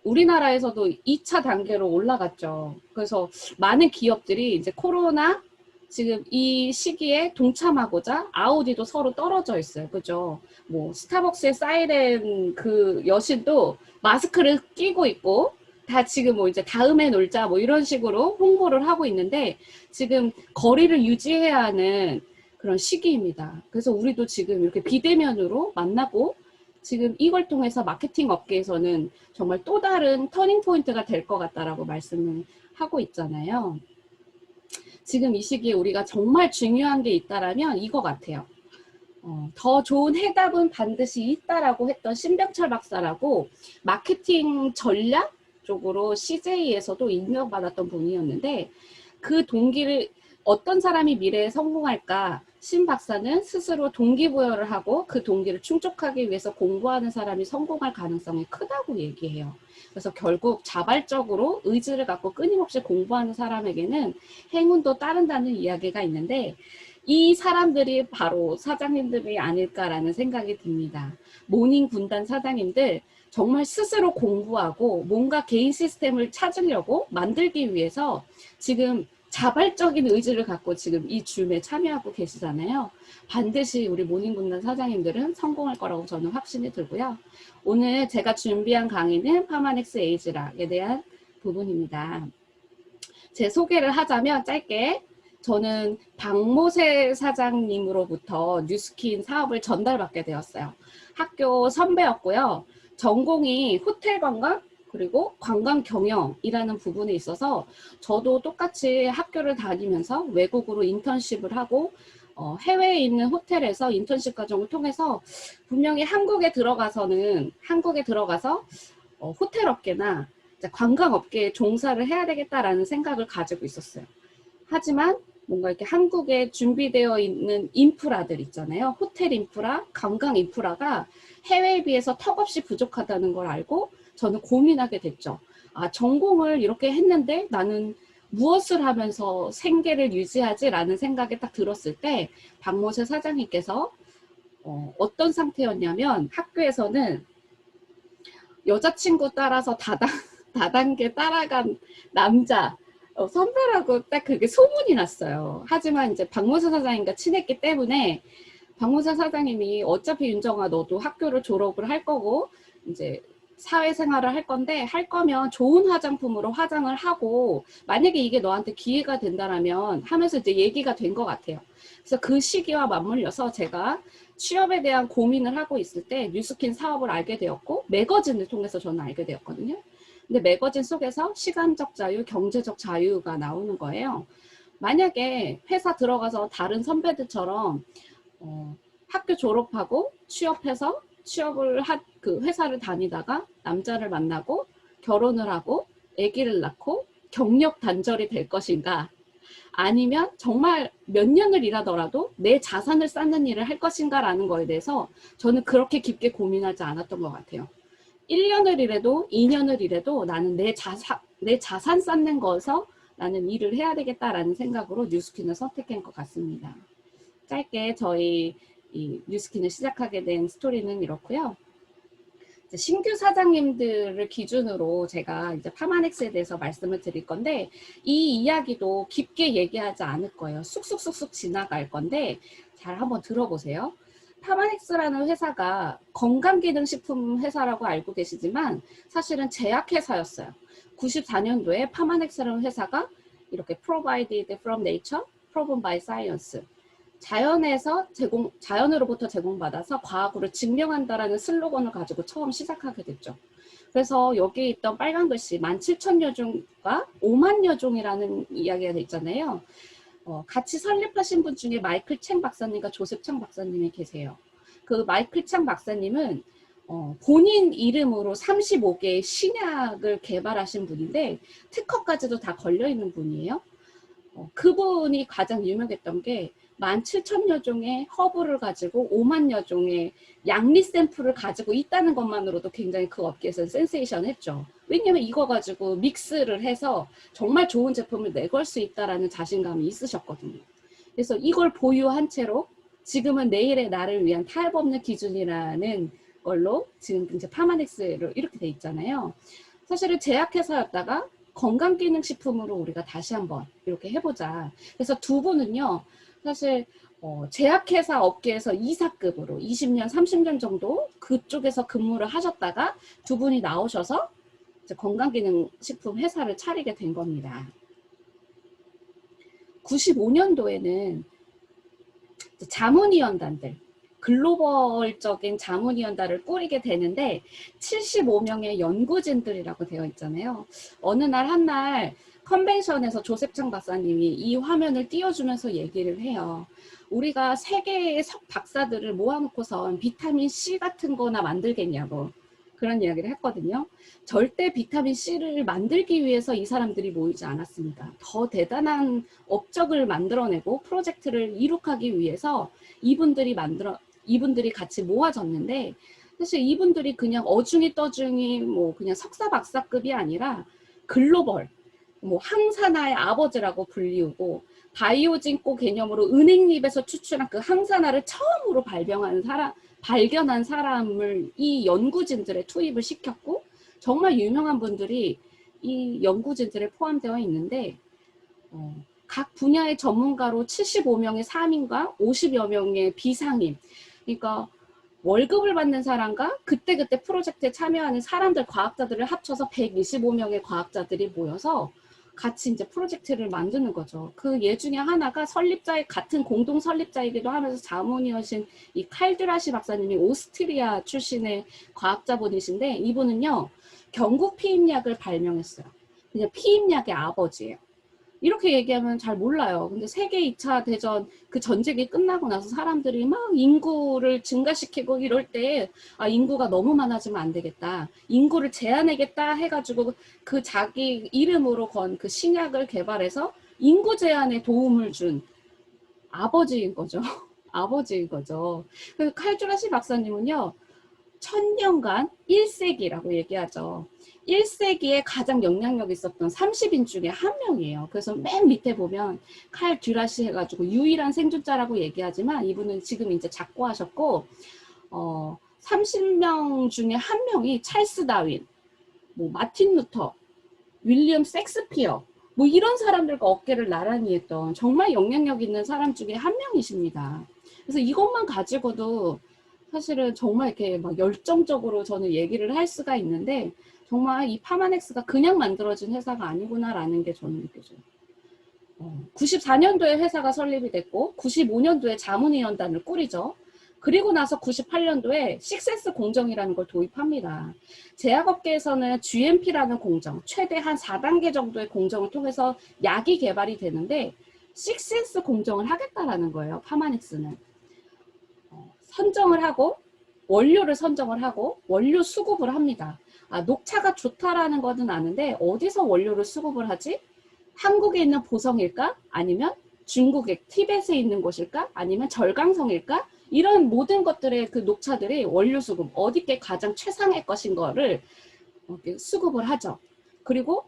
우리나라에서도 2차 단계로 올라갔죠. 그래서 많은 기업들이 이제 코로나 지금 이 시기에 동참하고자 아우디도 서로 떨어져 있어요. 그죠? 뭐 스타벅스의 사이렌 그 여신도 마스크를 끼고 있고 다 지금 뭐 이제 다음에 놀자 뭐 이런 식으로 홍보를 하고 있는데 지금 거리를 유지해야 하는 그런 시기입니다. 그래서 우리도 지금 이렇게 비대면으로 만나고 지금 이걸 통해서 마케팅 업계에서는 정말 또 다른 터닝 포인트가 될 것 같다라고 말씀을 하고 있잖아요. 지금 이 시기에 우리가 정말 중요한 게 있다라면 이거 같아요. 더 좋은 해답은 반드시 있다라고 했던 신병철 박사라고 마케팅 전략 쪽으로 CJ에서도 인정받았던 분이었는데 그 동기를 어떤 사람이 미래에 성공할까 신 박사는 스스로 동기부여를 하고 그 동기를 충족하기 위해서 공부하는 사람이 성공할 가능성이 크다고 얘기해요. 그래서 결국 자발적으로 의지를 갖고 끊임없이 공부하는 사람에게는 행운도 따른다는 이야기가 있는데 이 사람들이 바로 사장님들이 아닐까라는 생각이 듭니다. 모닝 군단 사장님들 정말 스스로 공부하고 뭔가 개인 시스템을 찾으려고 만들기 위해서 지금 자발적인 의지를 갖고 지금 이 줌에 참여하고 계시잖아요. 반드시 우리 모닝군단 사장님들은 성공할 거라고 저는 확신이 들고요. 오늘 제가 준비한 강의는 파마넥스 에이즈락에 대한 부분입니다. 제 소개를 하자면 짧게 저는 박모세 사장님으로부터 뉴스킨 사업을 전달받게 되었어요. 학교 선배였고요. 전공이 호텔 관광 그리고 관광 경영이라는 부분에 있어서 저도 똑같이 학교를 다니면서 외국으로 인턴십을 하고 해외에 있는 호텔에서 인턴십 과정을 통해서 분명히 한국에 들어가서 호텔 업계나 관광 업계에 종사를 해야 되겠다라는 생각을 가지고 있었어요. 하지만 뭔가 이렇게 한국에 준비되어 있는 인프라들 있잖아요. 호텔 인프라, 관광 인프라가 해외에 비해서 턱없이 부족하다는 걸 알고 저는 고민하게 됐죠. 아, 전공을 이렇게 했는데 나는 무엇을 하면서 생계를 유지하지라는 생각이 딱 들었을 때 박모세 사장님께서 어떤 상태였냐면 학교에서는 여자친구 따라서 다단계 따라간 남자 선배라고 딱 그게 소문이 났어요. 하지만 이제 박모세 사장님과 친했기 때문에 박모세 사장님이 어차피 윤정아 너도 학교를 졸업을 할 거고 이제 사회생활을 할 건데 할 거면 좋은 화장품으로 화장을 하고 만약에 이게 너한테 기회가 된다라면 하면서 이제 얘기가 된 것 같아요. 그래서 그 시기와 맞물려서 제가 취업에 대한 고민을 하고 있을 때 뉴스킨 사업을 알게 되었고 매거진을 통해서 저는 알게 되었거든요. 근데 매거진 속에서 시간적 자유, 경제적 자유가 나오는 거예요. 만약에 회사 들어가서 다른 선배들처럼 학교 졸업하고 취업해서 그 회사를 다니다가 남자를 만나고 결혼을 하고 아기를 낳고 경력 단절이 될 것인가 아니면 정말 몇 년을 일하더라도 내 자산을 쌓는 일을 할 것인가라는 거에 대해서 저는 그렇게 깊게 고민하지 않았던 것 같아요. 1년을 일해도 2년을 일해도 나는 내 자산 쌓는 거에서 나는 일을 해야 되겠다라는 생각으로 뉴스킨을 선택한 것 같습니다. 짧게 저희 이 뉴스킨을 시작하게 된 스토리는 이렇고요. 신규 사장님들을 기준으로 제가 이제 파마넥스에 대해서 말씀을 드릴 건데 이 이야기도 깊게 얘기하지 않을 거예요. 쑥쑥쑥쑥 지나갈 건데 잘 한번 들어보세요. 파마넥스라는 회사가 건강기능식품 회사라고 알고 계시지만 사실은 제약회사였어요. 94년도에 파마넥스라는 회사가 이렇게 Provided from Nature, Proven by Science 자연으로부터 제공받아서 과학으로 증명한다라는 슬로건을 가지고 처음 시작하게 됐죠. 그래서 여기 있던 빨간 글씨 17,000여 종과 5만여 종이라는 이야기가 있잖아요. 같이 설립하신 분 중에 마이클 챙 박사님과 조셉 챙 박사님이 계세요. 그 마이클 챙 박사님은 본인 이름으로 35개의 신약을 개발하신 분인데 특허까지도 다 걸려있는 분이에요. 그분이 가장 유명했던 게 17,000여 종의 허브를 가지고 5만여 종의 양리 샘플을 가지고 있다는 것만으로도 굉장히 그 업계에서는 센세이션 했죠. 왜냐면 이거 가지고 믹스를 해서 정말 좋은 제품을 내걸 수 있다는 자신감이 있으셨거든요. 그래서 이걸 보유한 채로 지금은 내일의 나를 위한 타협 없는 기준이라는 걸로 지금 이제 파마넥스로 이렇게 돼 있잖아요. 사실은 제약회사였다가 건강기능식품으로 우리가 다시 한번 이렇게 해보자. 그래서 두 분은요, 사실 제약회사 업계에서 이사급으로 20년, 30년 정도 그쪽에서 근무를 하셨다가 두 분이 나오셔서 이제 건강기능식품 회사를 차리게 된 겁니다. 95년도에는 자문위원단들, 글로벌적인 자문위원단을 꾸리게 되는데 75명의 연구진들이라고 되어 있잖아요. 어느 날 한날 컨벤션에서 조셉창 박사님이 이 화면을 띄워주면서 얘기를 해요. 우리가 세계의 박사들을 모아놓고선 비타민 C 같은 거나 만들겠냐고 그런 이야기를 했거든요. 절대 비타민 C를 만들기 위해서 이 사람들이 모이지 않았습니다. 더 대단한 업적을 만들어내고 프로젝트를 이룩하기 위해서 이분들이 같이 모아졌는데, 사실 이분들이 그냥 어중이 떠중이 뭐 그냥 석사 박사급이 아니라 글로벌, 뭐 항산화의 아버지라고 불리우고 바이오진코 개념으로 은행잎에서 추출한 그 항산화를 처음으로 발견한 사람을 이 연구진들에 투입을 시켰고, 정말 유명한 분들이 이 연구진들에 포함되어 있는데 각 분야의 전문가로 75명의 상임과 50여 명의 비상임, 그러니까 월급을 받는 사람과 그때그때 프로젝트에 참여하는 사람들, 과학자들을 합쳐서 125명의 과학자들이 모여서 같이 이제 프로젝트를 만드는 거죠. 그 예 중에 하나가 같은 공동 설립자이기도 하면서 자문이신 이 칼드라시 박사님이 오스트리아 출신의 과학자분이신데, 이분은요, 경구 피임약을 발명했어요. 그냥 피임약의 아버지예요. 이렇게 얘기하면 잘 몰라요. 근데 세계 2차 대전 그 전쟁이 끝나고 나서 사람들이 막 인구를 증가시키고 이럴 때, 아, 인구가 너무 많아지면 안 되겠다, 인구를 제한하겠다 해가지고 그 자기 이름으로 건 그 신약을 개발해서 인구 제한에 도움을 준 아버지인 거죠. 아버지인 거죠. 그 칼주라시 박사님은요, 1000년간 1세기라고 얘기하죠. 1세기에 가장 영향력 있었던 30인 중에 한 명이에요. 그래서 맨 밑에 보면 칼 듀라시 해가지고 유일한 생존자라고 얘기하지만, 이분은 지금 이제 작고하셨고, 30명 중에 한 명이 찰스 다윈, 뭐 마틴 루터, 윌리엄 섹스피어, 뭐 이런 사람들과 어깨를 나란히 했던 정말 영향력 있는 사람 중에 한 명이십니다. 그래서 이것만 가지고도 사실은 정말 이렇게 막 열정적으로 저는 얘기를 할 수가 있는데, 정말 이 파마넥스가 그냥 만들어진 회사가 아니구나라는 게 저는 느껴져요. 94년도에 회사가 설립이 됐고 95년도에 자문위원단을 꾸리죠. 그리고 나서 98년도에 식세스 공정이라는 걸 도입합니다. 제약업계에서는 GMP라는 공정, 최대 한 4단계 정도의 공정을 통해서 약이 개발이 되는데, 식세스 공정을 하겠다라는 거예요. 파마넥스는. 선정을 하고 원료를 선정을 하고 원료 수급을 합니다. 아, 녹차가 좋다라는 것은 아는데 어디서 원료를 수급을 하지? 한국에 있는 보성일까? 아니면 중국의 티벳에 있는 곳일까? 아니면 절강성일까? 이런 모든 것들의 그 녹차들이 원료 수급, 어디께 가장 최상의 것인 거를 수급을 하죠. 그리고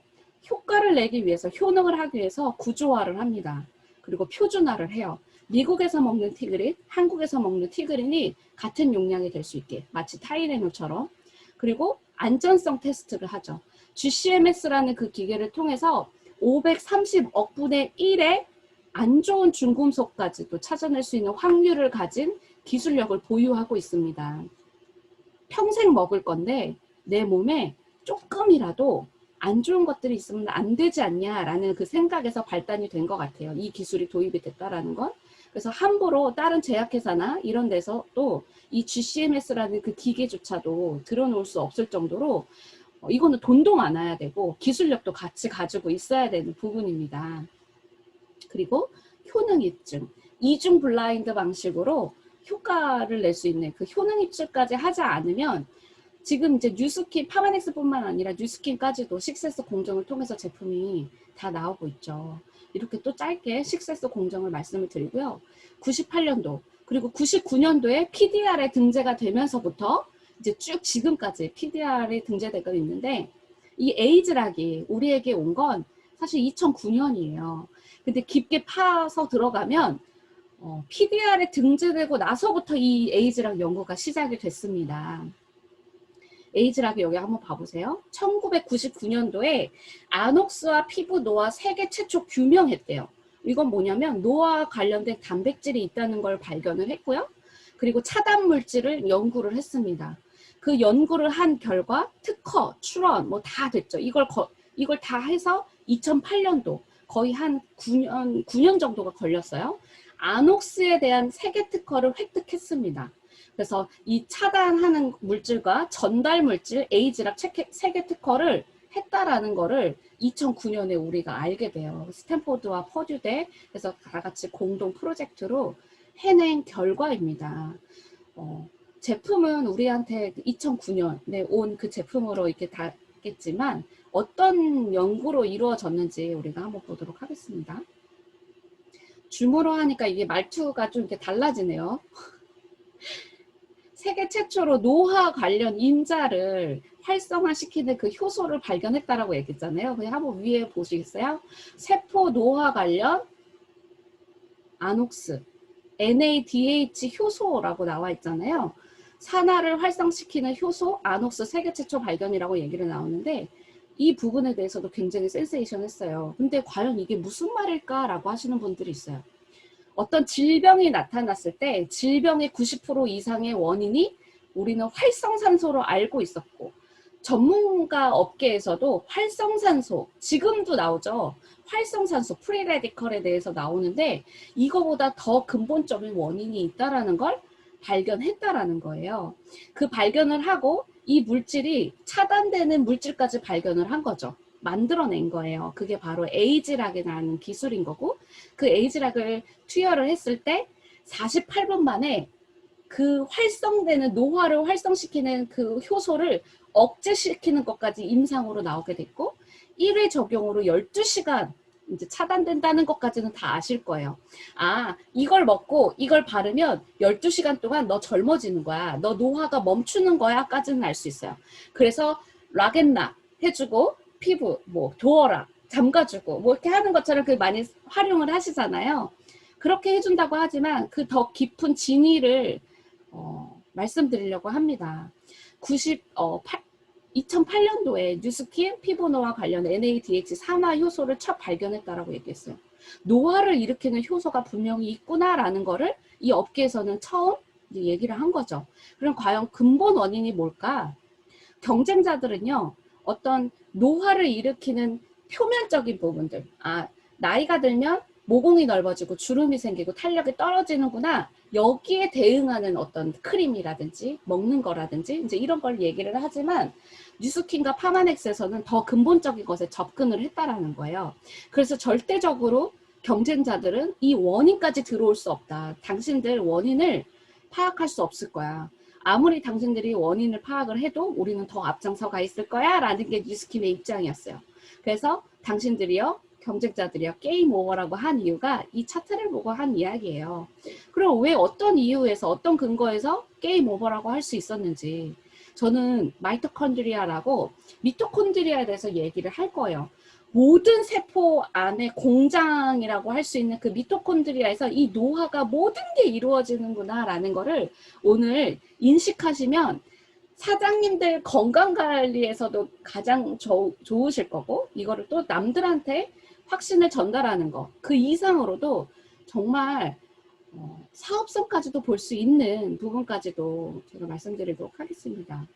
효과를 내기 위해서, 효능을 하기 위해서 구조화를 합니다. 그리고 표준화를 해요. 미국에서 먹는 티그린, 한국에서 먹는 티그린이 같은 용량이 될 수 있게, 마치 타이레놀처럼. 그리고 안전성 테스트를 하죠. GCMS라는 그 기계를 통해서 530억 분의 1의 안 좋은 중금속까지도 찾아낼 수 있는 확률을 가진 기술력을 보유하고 있습니다. 평생 먹을 건데 내 몸에 조금이라도 안 좋은 것들이 있으면 안 되지 않냐라는 그 생각에서 발단이 된 것 같아요. 이 기술이 도입이 됐다라는 건. 그래서 함부로 다른 제약회사나 이런 데서 또 이 GCMS라는 그 기계조차도 들어놓을 수 없을 정도로 이거는 돈도 많아야 되고 기술력도 같이 가지고 있어야 되는 부분입니다. 그리고 효능 입증, 이중 블라인드 방식으로 효과를 낼 수 있는 그 효능 입증까지 하지 않으면, 지금 이제 뉴스킨, 파마넥스뿐만 아니라 뉴스킨까지도 식세스 공정을 통해서 제품이 다 나오고 있죠. 이렇게 또 짧게 식세스 공정을 말씀을 드리고요. 98년도 그리고 99년도에 PDR에 등재가 되면서부터 이제 쭉 지금까지 PDR에 등재되고 있는데, 이 에이즈락이 우리에게 온 건 사실 2009년이에요. 근데 깊게 파서 들어가면 PDR에 등재되고 나서부터 이 에이즈락 연구가 시작이 됐습니다. 에이즈락이 여기 한번 봐보세요. 1999년도에 아녹스와 피부 노화 세계 최초 규명했대요. 이건 뭐냐면 노화와 관련된 단백질이 있다는 걸 발견을 했고요. 그리고 차단 물질을 연구를 했습니다. 그 연구를 한 결과 특허, 출원 뭐 다 됐죠. 이걸 다 해서 2008년도 거의 한 9년 정도가 걸렸어요. 아녹스에 대한 세계 특허를 획득했습니다. 그래서 이 차단하는 물질과 전달 물질 에이즈락 세계 특허를 했다라는 거를 2009년에 우리가 알게 돼요. 스탠포드와 퍼듀대 그래서 다 같이 공동 프로젝트로 해낸 결과입니다. 제품은 우리한테 2009년에 온 그 제품으로 이렇게 닿겠지만 어떤 연구로 이루어졌는지 우리가 한번 보도록 하겠습니다. 줌으로 하니까 이게 말투가 좀 이렇게 달라지네요. 세계 최초로 노화 관련 인자를 활성화시키는 그 효소를 발견했다라고 얘기했잖아요. 그냥 한번 위에 보시겠어요? 세포 노화 관련 아녹스, NADH 효소라고 나와 있잖아요. 산화를 활성시키는 효소 아녹스 세계 최초 발견이라고 얘기를 나오는데 이 부분에 대해서도 굉장히 센세이션했어요. 근데 과연 이게 무슨 말일까라고 하시는 분들이 있어요. 어떤 질병이 나타났을 때 질병의 90% 이상의 원인이 우리는 활성산소로 알고 있었고 전문가 업계에서도 활성산소, 지금도 나오죠. 활성산소, 프리레디컬에 대해서 나오는데 이거보다 더 근본적인 원인이 있다는 걸 발견했다라는 거예요. 그 발견을 하고 이 물질이 차단되는 물질까지 발견을 한 거죠. 만들어낸 거예요. 그게 바로 에이즈락이라는 기술인 거고 그 에이즈락을 투여를 했을 때 48분 만에 그 활성되는 노화를 활성시키는 그 효소를 억제시키는 것까지 임상으로 나오게 됐고 1회 적용으로 12시간 이제 차단된다는 것까지는 다 아실 거예요. 아, 이걸 먹고 이걸 바르면 12시간 동안 너 젊어지는 거야. 너 노화가 멈추는 거야 까지는 알 수 있어요. 그래서 라겐나 해주고 피부 뭐 도어락 잠가주고 뭐 이렇게 하는 것처럼 그 많이 활용을 하시잖아요. 그렇게 해준다고 하지만 그 더 깊은 진위를 말씀드리려고 합니다. 2008년도에 뉴스킨 피부 노화 관련 NADH 산화 효소를 첫 발견했다라고 얘기했어요. 노화를 일으키는 효소가 분명히 있구나라는 거를 이 업계에서는 처음 이제 얘기를 한 거죠. 그럼 과연 근본 원인이 뭘까? 경쟁자들은요, 어떤 노화를 일으키는 표면적인 부분들, 나이가 들면 모공이 넓어지고 주름이 생기고 탄력이 떨어지는구나. 여기에 대응하는 어떤 크림이라든지 먹는 거라든지 이제 이런 걸 얘기를 하지만 뉴스킨과 파마넥스에서는 더 근본적인 것에 접근을 했다라는 거예요. 그래서 절대적으로 경쟁자들은 이 원인까지 들어올 수 없다. 당신들 원인을 파악할 수 없을 거야. 아무리 당신들이 원인을 파악을 해도 우리는 더 앞장서가 있을 거야 라는 게 뉴스킨의 입장이었어요. 그래서 당신들이요 경쟁자들이요 게임 오버라고 한 이유가 이 차트를 보고 한 이야기예요. 그럼 왜 어떤 이유에서 어떤 근거에서 게임 오버라고 할 수 있었는지 저는 마이토콘드리아라고 미토콘드리아에 대해서 얘기를 할 거예요. 모든 세포 안에 공장이라고 할 수 있는 그 미토콘드리아에서 이 노화가 모든 게 이루어지는구나 라는 거를 오늘 인식하시면 사장님들 건강관리에서도 가장 좋으실 거고 이거를 또 남들한테 확신을 전달하는 거 그 이상으로도 정말 사업성까지도 볼 수 있는 부분까지도 제가 말씀드리도록 하겠습니다.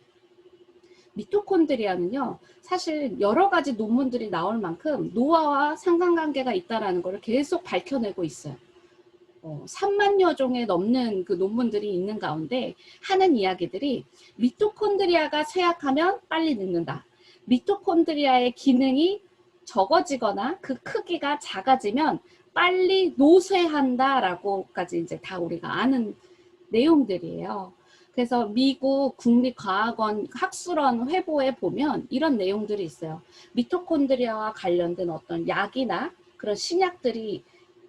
미토콘드리아는요 사실 여러 가지 논문들이 나올 만큼 노화와 상관관계가 있다는 것을 계속 밝혀내고 있어요. 3만여 종에 넘는 그 논문들이 있는 가운데 하는 이야기들이 미토콘드리아가 쇠약하면 빨리 늙는다. 미토콘드리아의 기능이 적어지거나 그 크기가 작아지면 빨리 노쇠한다라고까지 이제 다 우리가 아는 내용들이에요. 그래서 미국 국립과학원 학술원 회보에 보면 이런 내용들이 있어요. 미토콘드리아와 관련된 어떤 약이나 그런 신약들이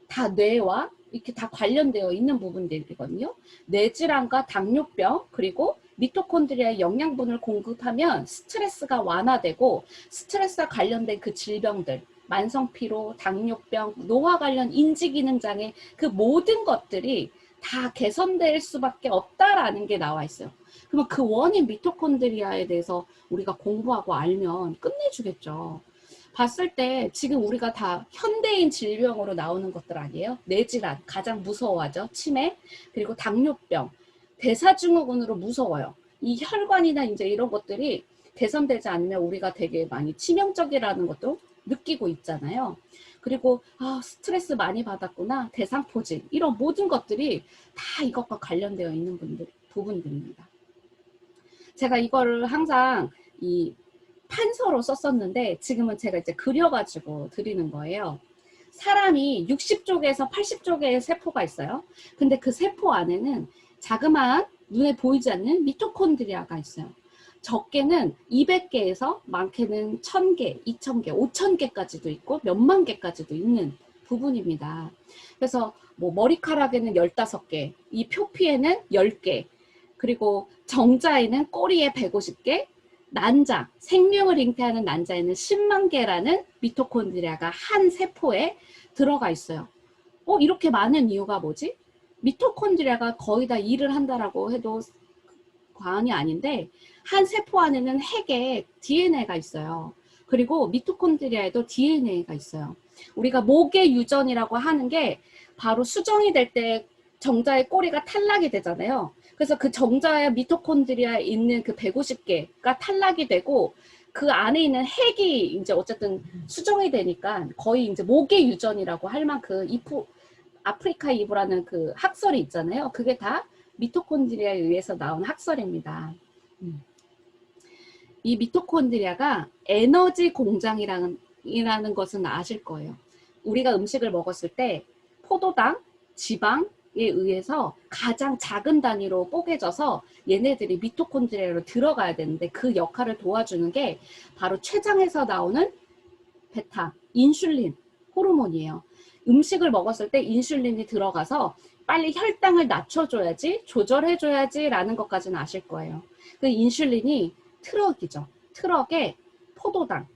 다 뇌와 이렇게 다 관련되어 있는 부분들이거든요. 뇌질환과 당뇨병 그리고 미토콘드리아의 영양분을 공급하면 스트레스가 완화되고 스트레스와 관련된 그 질병들 만성피로, 당뇨병, 노화 관련 인지기능장애 그 모든 것들이 다 개선될 수밖에 없다라는 게 나와 있어요. 그러면 그 원인 미토콘드리아에 대해서 우리가 공부하고 알면 끝내주겠죠. 봤을 때 지금 우리가 다 현대인 질병으로 나오는 것들 아니에요? 뇌질환, 가장 무서워하죠. 치매, 그리고 당뇨병, 대사증후군으로 무서워요. 이 혈관이나 이제 이런 것들이 개선되지 않으면 우리가 되게 많이 치명적이라는 것도 느끼고 있잖아요. 그리고 스트레스 많이 받았구나, 대상포진, 이런 모든 것들이 다 이것과 관련되어 있는 부분들입니다. 제가 이거를 항상 이 판서로 썼었는데 지금은 제가 이제 그려가지고 드리는 거예요. 사람이 60쪽에서 80쪽의 세포가 있어요. 근데 그 세포 안에는 자그마한 눈에 보이지 않는 미토콘드리아가 있어요. 적게는 200개에서 많게는 1000개, 2000개, 5000개까지도 있고 몇만 개까지도 있는 부분입니다. 그래서 뭐 머리카락에는 15개, 이 표피에는 10개, 그리고 정자에는 꼬리에 150개, 난자, 생명을 잉태하는 난자에는 10만 개라는 미토콘드리아가 한 세포에 들어가 있어요. 이렇게 많은 이유가 뭐지? 미토콘드리아가 거의 다 일을 한다라고 해도 과언이 아닌데 한 세포 안에는 핵에 DNA가 있어요. 그리고 미토콘드리아에도 DNA가 있어요. 우리가 목의 유전이라고 하는 게 바로 수정이 될 때 정자의 꼬리가 탈락이 되잖아요. 그래서 그 정자의 미토콘드리아에 있는 그 150개가 탈락이 되고 그 안에 있는 핵이 이제 어쨌든 수정이 되니까 거의 이제 목의 유전이라고 할 만큼 아프리카 이브라는 그 학설이 있잖아요. 그게 다 미토콘드리아에 의해서 나온 학설입니다. 이 미토콘드리아가 에너지 공장이라는 것은 아실 거예요. 우리가 음식을 먹었을 때 포도당, 지방에 의해서 가장 작은 단위로 뽀개져서 얘네들이 미토콘드리아로 들어가야 되는데 그 역할을 도와주는 게 바로 췌장에서 나오는 베타, 인슐린 호르몬이에요. 음식을 먹었을 때 인슐린이 들어가서 빨리 혈당을 낮춰줘야지, 조절해줘야지 라는 것까지는 아실 거예요. 그 인슐린이 트럭이죠. 트럭에 포도당,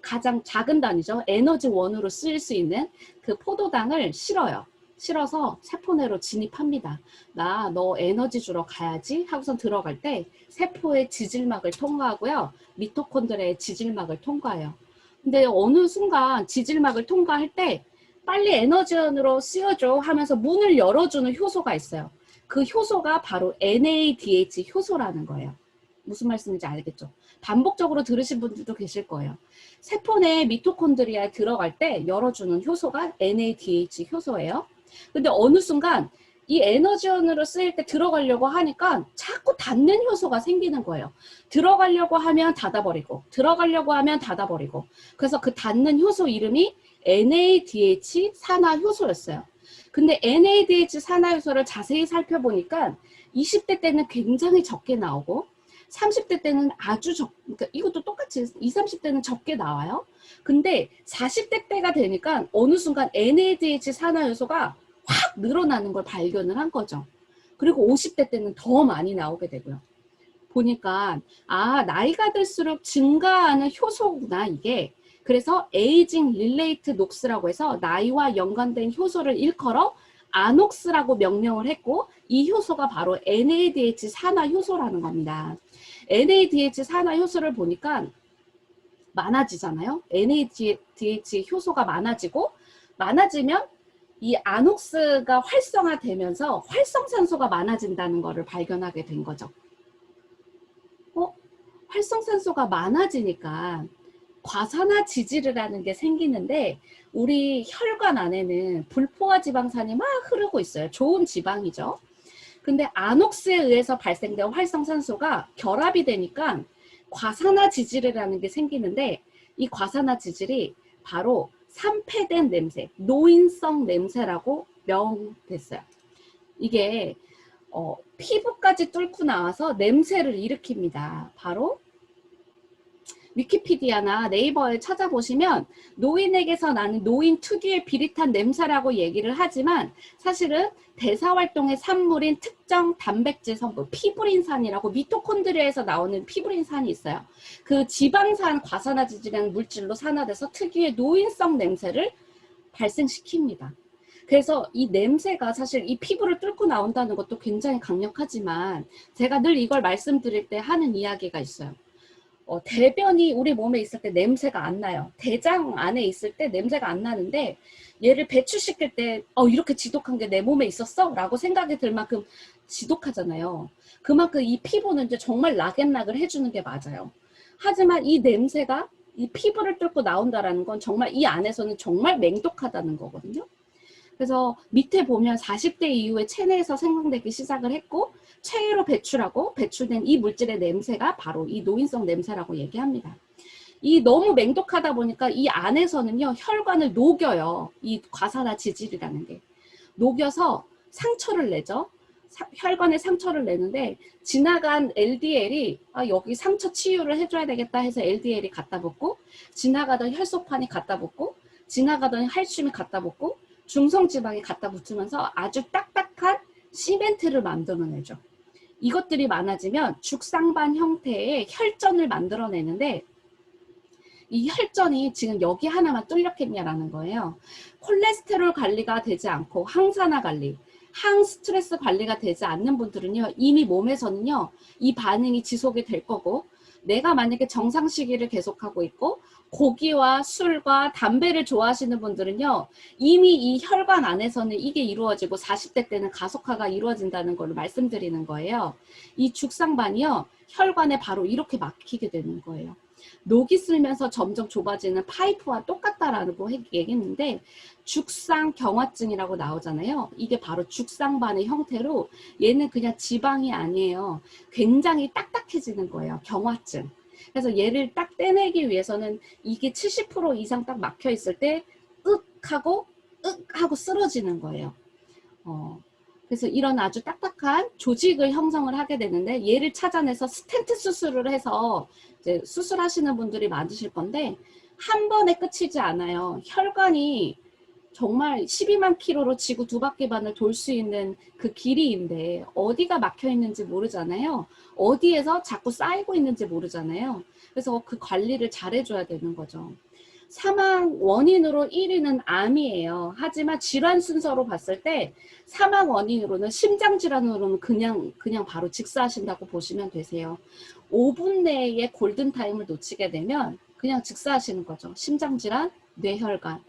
가장 작은 단위죠. 에너지 원으로 쓰일 수 있는 그 포도당을 실어요. 실어서 세포 내로 진입합니다. 나 너 에너지 주러 가야지 하고선 들어갈 때 세포의 지질막을 통과하고요. 미토콘드리아의 지질막을 통과해요. 근데 어느 순간 지질막을 통과할 때 빨리 에너지원으로 쓰여줘 하면서 문을 열어주는 효소가 있어요. 그 효소가 바로 NADH 효소라는 거예요. 무슨 말씀인지 알겠죠? 반복적으로 들으신 분들도 계실 거예요. 세포 내 미토콘드리아에 들어갈 때 열어주는 효소가 NADH 효소예요. 근데 어느 순간 이 에너지원으로 쓰일 때 들어가려고 하니까 자꾸 닫는 효소가 생기는 거예요. 들어가려고 하면 닫아버리고 들어가려고 하면 닫아버리고 그래서 그 닫는 효소 이름이 NADH 산화효소였어요. 근데 NADH 산화효소를 자세히 살펴보니까 20대 때는 굉장히 적게 나오고 30대 때는 아주 그러니까 이것도 똑같이 20, 30대는 적게 나와요. 근데 40대 때가 되니까 어느 순간 NADH 산화효소가 확 늘어나는 걸 발견을 한 거죠. 그리고 50대 때는 더 많이 나오게 되고요. 보니까 나이가 들수록 증가하는 효소구나 이게. 그래서 에이징 릴레이트 녹스라고 해서 나이와 연관된 효소를 일컬어 아녹스라고 명명을 했고 이 효소가 바로 NADH 산화효소라는 겁니다. NADH 산화효소를 보니까 많아지잖아요. NADH 효소가 많아지면 이 아녹스가 활성화되면서 활성산소가 많아진다는 것을 발견하게 된 거죠. 활성산소가 많아지니까 과산화 지질이라는 게 생기는데 우리 혈관 안에는 불포화 지방산이 막 흐르고 있어요. 좋은 지방이죠. 근데 아녹스에 의해서 발생된 활성산소가 결합이 되니까 과산화 지질이라는 게 생기는데 이 과산화 지질이 바로 산패된 냄새, 노인성 냄새라고 명됐어요. 이게 피부까지 뚫고 나와서 냄새를 일으킵니다. 바로 위키피디아나 네이버에 찾아보시면 노인에게서 나는 노인 특유의 비릿한 냄새라고 얘기를 하지만 사실은 대사활동의 산물인 특정 단백질 성분 피브린산이라고 미토콘드리아에서 나오는 피브린산이 있어요. 그 지방산 과산화지질이라는 물질로 산화돼서 특유의 노인성 냄새를 발생시킵니다. 그래서 이 냄새가 사실 이 피부를 뚫고 나온다는 것도 굉장히 강력하지만 제가 늘 이걸 말씀드릴 때 하는 이야기가 있어요. 대변이 우리 몸에 있을 때 냄새가 안 나요. 대장 안에 있을 때 냄새가 안 나는데 얘를 배출시킬 때 이렇게 지독한 게 내 몸에 있었어? 라고 생각이 들 만큼 지독하잖아요. 그만큼 이 피부는 이제 정말 락앤락을 해주는 게 맞아요. 하지만 이 냄새가 이 피부를 뚫고 나온다라는 건 정말 이 안에서는 정말 맹독하다는 거거든요. 그래서 밑에 보면 40대 이후에 체내에서 생성되기 시작을 했고 체외로 배출하고 배출된 이 물질의 냄새가 바로 이 노인성 냄새라고 얘기합니다. 이 너무 맹독하다 보니까 이 안에서는요 혈관을 녹여요. 이 과산화 지질이라는 게 녹여서 상처를 내죠. 혈관에 상처를 내는데 지나간 LDL이 여기 상처 치유를 해줘야 되겠다 해서 LDL이 갖다 붙고 지나가던 혈소판이 갖다 붙고 지나가던 할슘이 갖다 붙고 중성지방이 갖다 붙으면서 아주 딱딱한 시멘트를 만들어내죠. 이것들이 많아지면 죽상반 형태의 혈전을 만들어내는데 이 혈전이 지금 여기 하나만 뚫렸겠냐라는 거예요. 콜레스테롤 관리가 되지 않고 항산화 관리, 항스트레스 관리가 되지 않는 분들은요. 이미 몸에서는요. 이 반응이 지속이 될 거고 내가 만약에 정상 시기를 계속하고 있고 고기와 술과 담배를 좋아하시는 분들은요. 이미 이 혈관 안에서는 이게 이루어지고 40대 때는 가속화가 이루어진다는 걸 말씀드리는 거예요. 이 죽상반이요. 혈관에 바로 이렇게 막히게 되는 거예요. 녹이 슬면서 점점 좁아지는 파이프와 똑같다라고 얘기했는데 죽상 경화증이라고 나오잖아요. 이게 바로 죽상반의 형태로 얘는 그냥 지방이 아니에요. 굉장히 딱딱해지는 거예요. 경화증. 그래서 얘를 딱 떼내기 위해서는 이게 70% 이상 딱 막혀 있을 때 하고 쓰러지는 거예요. 그래서 이런 아주 딱딱한 조직을 형성을 하게 되는데 얘를 찾아내서 스텐트 수술을 해서 이제 수술하시는 분들이 많으실 건데 한 번에 끝이지 않아요. 혈관이 정말 12만 킬로로 지구 2바퀴 반을 돌 수 있는 그 길이인데 어디가 막혀 있는지 모르잖아요. 어디에서 자꾸 쌓이고 있는지 모르잖아요. 그래서 그 관리를 잘 해줘야 되는 거죠. 사망 원인으로 1위는 암이에요. 하지만 질환 순서로 봤을 때 사망 원인으로는 심장질환으로는 그냥 바로 직사하신다고 보시면 되세요. 5분 내에 골든타임을 놓치게 되면 그냥 직사하시는 거죠. 심장질환, 뇌혈관.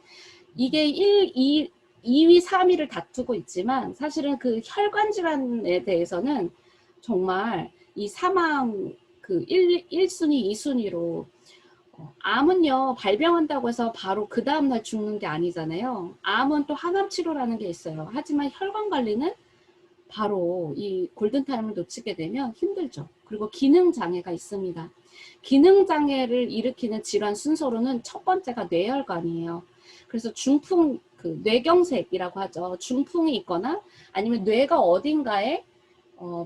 이게 2위, 3위를 다투고 있지만 사실은 그 혈관 질환에 대해서는 정말 이 사망 그 1순위, 2순위로 암은요 발병한다고 해서 바로 그 다음날 죽는 게 아니잖아요. 암은 또 항암 치료라는 게 있어요. 하지만 혈관 관리는 바로 이 골든타임을 놓치게 되면 힘들죠. 그리고 기능장애가 있습니다. 기능장애를 일으키는 질환 순서로는 첫 번째가 뇌혈관이에요. 그래서 중풍, 그 뇌경색이라고 하죠. 중풍이 있거나 아니면 뇌가 어딘가에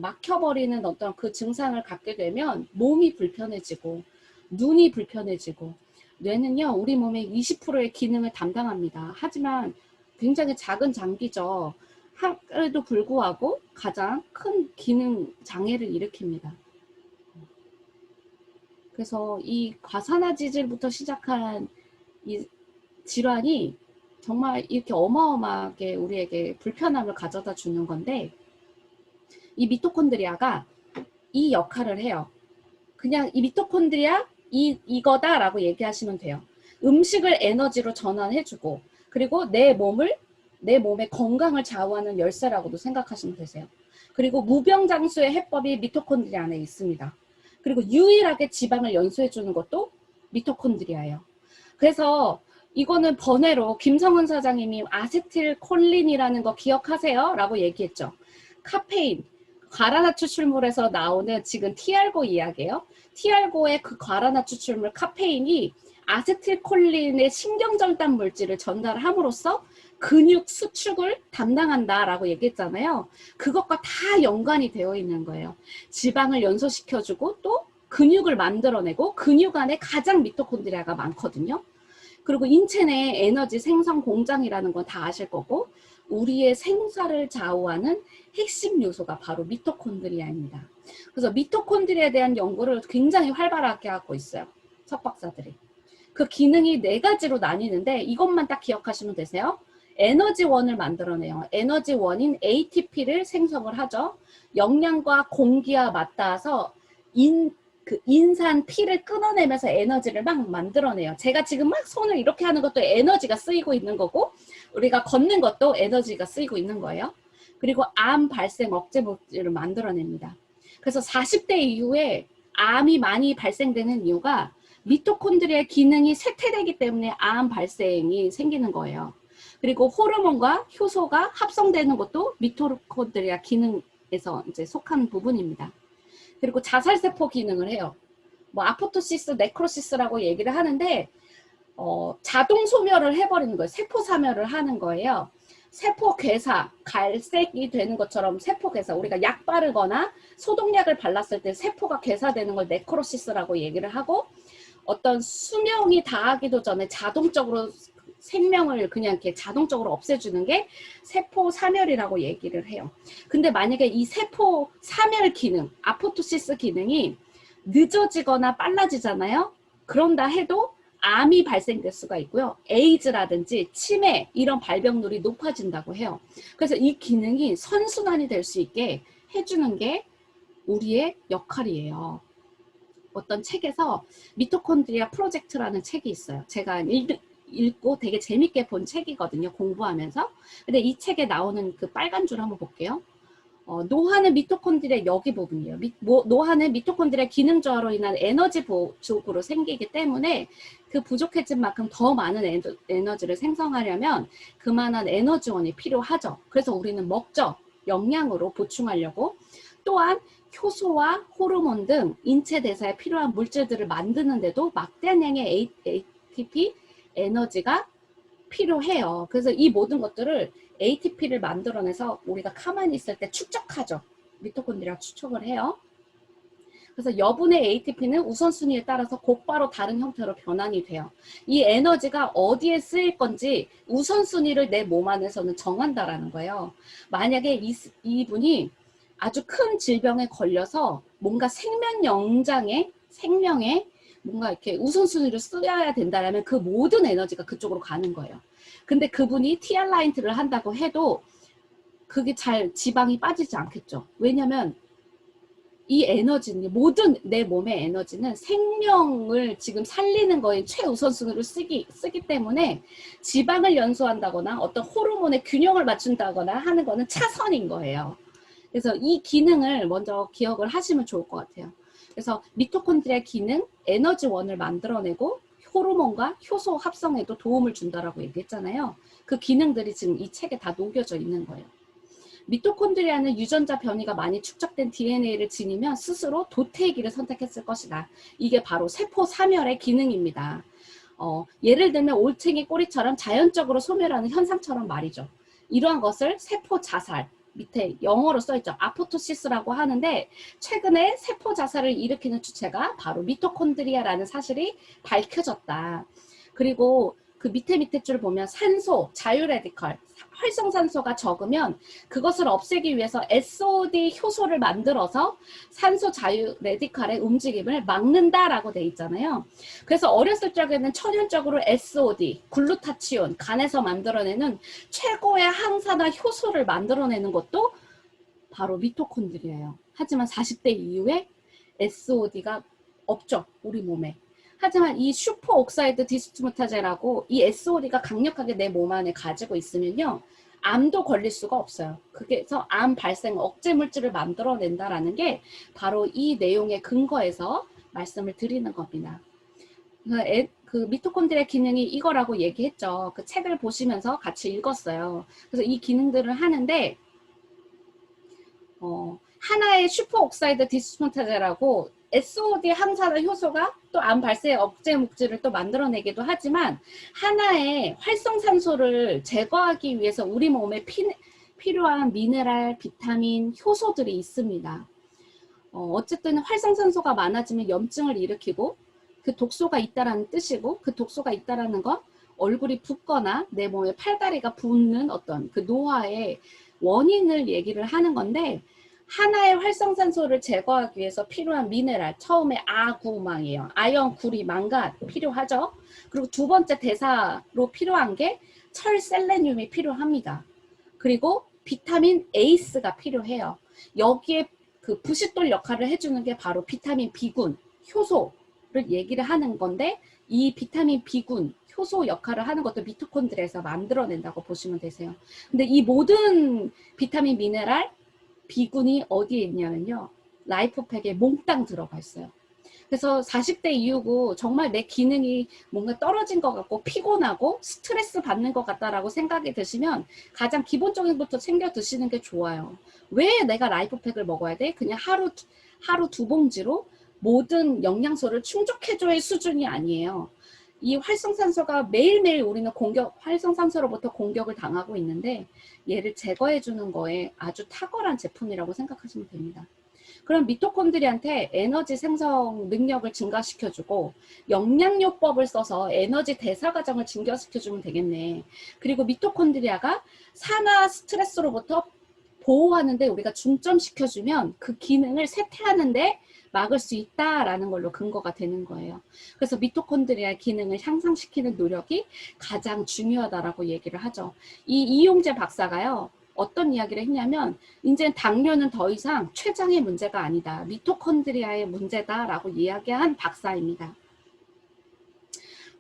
막혀버리는 어떤 그 증상을 갖게 되면 몸이 불편해지고 눈이 불편해지고 뇌는요 우리 몸의 20%의 기능을 담당합니다. 하지만 굉장히 작은 장기죠. 그래도 불구하고 가장 큰 기능 장애를 일으킵니다. 그래서 이 과산화 지질부터 시작한 이 질환이 정말 이렇게 어마어마하게 우리에게 불편함을 가져다 주는 건데 이 미토콘드리아가 이 역할을 해요. 그냥 이 미토콘드리아 이거다라고 얘기하시면 돼요. 음식을 에너지로 전환해주고 그리고 내 몸의 건강을 좌우하는 열쇠라고도 생각하시면 되세요. 그리고 무병장수의 해법이 미토콘드리아 안에 있습니다. 그리고 유일하게 지방을 연소해주는 것도 미토콘드리아예요. 그래서 이거는 번외로 김성은 사장님이 아세틸콜린이라는 거 기억하세요? 라고 얘기했죠. 카페인, 과라나 추출물에서 나오는 지금 티알고 이야기예요. 티알고의 그 과라나 추출물 카페인이 아세틸콜린의 신경절단 물질을 전달함으로써 근육 수축을 담당한다라고 얘기했잖아요. 그것과 다 연관이 되어 있는 거예요. 지방을 연소시켜주고 또 근육을 만들어내고 근육 안에 가장 미토콘드리아가 많거든요. 그리고 인체 내 에너지 생성 공장이라는 건 다 아실 거고 우리의 생사를 좌우하는 핵심 요소가 바로 미토콘드리아입니다. 그래서 미토콘드리아에 대한 연구를 굉장히 활발하게 하고 있어요. 석박사들이. 그 기능이 4가지로 나뉘는데 이것만 딱 기억하시면 되세요. 에너지원을 만들어내요. 에너지원인 ATP를 생성을 하죠. 영양과 공기와 맞닿아서 인산 피를 끊어내면서 에너지를 막 만들어내요. 제가 지금 막 손을 이렇게 하는 것도 에너지가 쓰이고 있는 거고, 우리가 걷는 것도 에너지가 쓰이고 있는 거예요. 그리고 암 발생 억제 물질을 만들어냅니다. 그래서 40대 이후에 암이 많이 발생되는 이유가 미토콘드리아의 기능이 쇠퇴되기 때문에 암 발생이 생기는 거예요. 그리고 호르몬과 효소가 합성되는 것도 미토콘드리아 기능에서 이제 속한 부분입니다. 그리고 자살세포 기능을 해요. 뭐 아포토시스, 네크로시스라고 얘기를 하는데 자동 소멸을 해버리는 거예요. 세포 사멸을 하는 거예요. 세포 괴사, 갈색이 되는 것처럼 세포 괴사, 우리가 약 바르거나 소독약을 발랐을 때 세포가 괴사되는 걸 네크로시스라고 얘기를 하고, 어떤 수명이 다하기도 전에 자동적으로 생명을 그냥 이렇게 자동적으로 없애주는 게 세포 사멸이라고 얘기를 해요. 근데 만약에 이 세포 사멸 기능, 아포토시스 기능이 늦어지거나 빨라지잖아요. 그런다 해도 암이 발생될 수가 있고요. 에이즈라든지 치매 이런 발병률이 높아진다고 해요. 그래서 이 기능이 선순환이 될 수 있게 해주는 게 우리의 역할이에요. 어떤 책에서 미토콘드리아 프로젝트라는 책이 있어요. 제가 읽고 되게 재밌게 본 책이거든요. 공부하면서. 근데 이 책에 나오는 그 빨간 줄 한번 볼게요. 노화는 미토콘드리아 여기 부분이에요. 노화는 미토콘드리아 기능 저하로 인한 에너지 부족으로 생기기 때문에 그 부족해진 만큼 더 많은 에너지를 생성하려면 그만한 에너지원이 필요하죠. 그래서 우리는 먹죠. 영양으로 보충하려고. 또한 효소와 호르몬 등 인체 대사에 필요한 물질들을 만드는데도 막대한 양의 ATP 에너지가 필요해요. 그래서 이 모든 것들을 ATP를 만들어내서 우리가 가만히 있을 때 축적하죠. 미토콘드리아 축적을 해요. 그래서 여분의 ATP는 우선순위에 따라서 곧바로 다른 형태로 변환이 돼요. 이 에너지가 어디에 쓰일 건지 우선순위를 내 몸 안에서는 정한다라는 거예요. 만약에 이분이 아주 큰 질병에 걸려서 뭔가 생명에 뭔가 이렇게 우선순위를 쓰여야 된다면 그 모든 에너지가 그쪽으로 가는 거예요. 근데 그분이 티알라인트를 한다고 해도 그게 잘 지방이 빠지지 않겠죠. 왜냐면 이 에너지는 모든 내 몸의 에너지는 생명을 지금 살리는 거에 최우선순위로 쓰기 때문에 지방을 연소한다거나 어떤 호르몬의 균형을 맞춘다거나 하는 거는 차선인 거예요. 그래서 이 기능을 먼저 기억을 하시면 좋을 것 같아요. 그래서 미토콘드리아 기능, 에너지원을 만들어내고 호르몬과 효소 합성에도 도움을 준다라고 얘기했잖아요. 그 기능들이 지금 이 책에 다 녹여져 있는 거예요. 미토콘드리아는 유전자 변이가 많이 축적된 DNA를 지니며 스스로 도태기를 선택했을 것이다. 이게 바로 세포 사멸의 기능입니다. 예를 들면 올챙이 꼬리처럼 자연적으로 소멸하는 현상처럼 말이죠. 이러한 것을 세포 자살, 밑에 영어로 써있죠. 아포토시스라고 하는데 최근에 세포 자살을 일으키는 주체가 바로 미토콘드리아라는 사실이 밝혀졌다. 그리고 그 밑에 줄 보면 산소, 자유 레디컬, 활성산소가 적으면 그것을 없애기 위해서 SOD 효소를 만들어서 산소 자유 레디컬의 움직임을 막는다라고 돼 있잖아요. 그래서 어렸을 적에는 천연적으로 SOD, 글루타치온, 간에서 만들어내는 최고의 항산화 효소를 만들어내는 것도 바로 미토콘드리아예요. 하지만 40대 이후에 SOD가 없죠, 우리 몸에. 하지만 이 슈퍼옥사이드 디스무타제라고 이 SOD가 강력하게 내 몸 안에 가지고 있으면요, 암도 걸릴 수가 없어요. 그래서 암 발생 억제 물질을 만들어낸다라는 게 바로 이 내용의 근거에서 말씀을 드리는 겁니다. 그 미토콘드리아 기능이 이거라고 얘기했죠. 그 책을 보시면서 같이 읽었어요. 그래서 이 기능들을 하는데 하나의 슈퍼옥사이드 디스무타제라고 SOD 항산화 효소가 또 암 발생 억제 물질을 또 만들어내기도 하지만 하나의 활성산소를 제거하기 위해서 우리 몸에 필요한 미네랄, 비타민, 효소들이 있습니다. 어쨌든 활성산소가 많아지면 염증을 일으키고 그 독소가 있다라는 뜻이고, 그 독소가 있다라는 건 얼굴이 붓거나 내 몸에 팔다리가 붓는 어떤 그 노화의 원인을 얘기를 하는 건데, 하나의 활성산소를 제거하기 위해서 필요한 미네랄, 처음에 아구망이에요. 아연, 구리, 망간 필요하죠. 그리고 두 번째 대사로 필요한 게 철, 셀레늄이 필요합니다. 그리고 비타민 에이스가 필요해요. 여기에 그 부싯돌 역할을 해주는 게 바로 비타민 B군, 효소를 얘기를 하는 건데, 이 비타민 B군, 효소 역할을 하는 것도 미토콘드리아에서 만들어낸다고 보시면 되세요. 근데 이 모든 비타민, 미네랄, B군이 어디에 있냐면요, 라이프팩에 몽땅 들어가 있어요. 그래서 40대 이후고 정말 내 기능이 뭔가 떨어진 것 같고 피곤하고 스트레스 받는 것 같다라고 생각이 드시면 가장 기본적인 것부터 챙겨 드시는 게 좋아요. 왜 내가 라이프팩을 먹어야 돼? 그냥 하루 두 봉지로 모든 영양소를 충족해줘야 수준이 아니에요. 이 활성산소가 매일매일 우리는 활성산소로부터 공격을 당하고 있는데, 얘를 제거해주는 거에 아주 탁월한 제품이라고 생각하시면 됩니다. 그럼 미토콘드리아한테 에너지 생성 능력을 증가시켜주고 영양요법을 써서 에너지 대사 과정을 증가시켜주면 되겠네. 그리고 미토콘드리아가 산화 스트레스로부터 보호하는데 우리가 중점시켜주면 그 기능을 쇠퇴하는데 막을 수 있다라는 걸로 근거가 되는 거예요. 그래서 미토콘드리아의 기능을 향상시키는 노력이 가장 중요하다라고 얘기를 하죠. 이 이용재 박사가요, 어떤 이야기를 했냐면, 이제 당뇨는 더 이상 췌장의 문제가 아니다, 미토콘드리아의 문제다라고 이야기한 박사입니다.